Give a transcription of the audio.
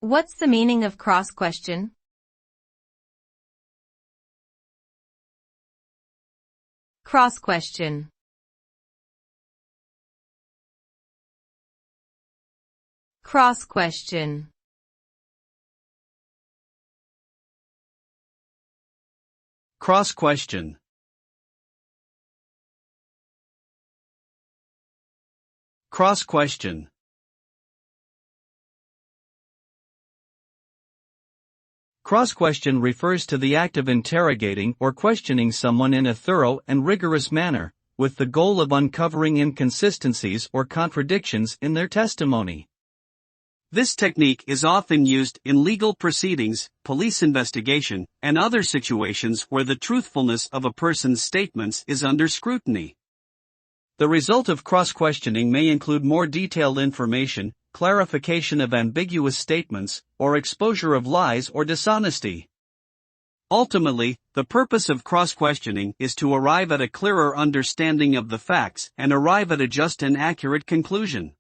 What's the meaning of cross-question? Cross-question. Cross-question. Cross-question. Cross-question. Cross-question refers to the act of interrogating or questioning someone in a thorough and rigorous manner, with the goal of uncovering inconsistencies or contradictions in their testimony. This technique is often used in legal proceedings, police investigation, and other situations where the truthfulness of a person's statements is under scrutiny. The result of cross-questioning may include more detailed information, clarification of ambiguous statements, or exposure of lies or dishonesty. Ultimately, the purpose of cross-questioning is to arrive at a clearer understanding of the facts and arrive at a just and accurate conclusion.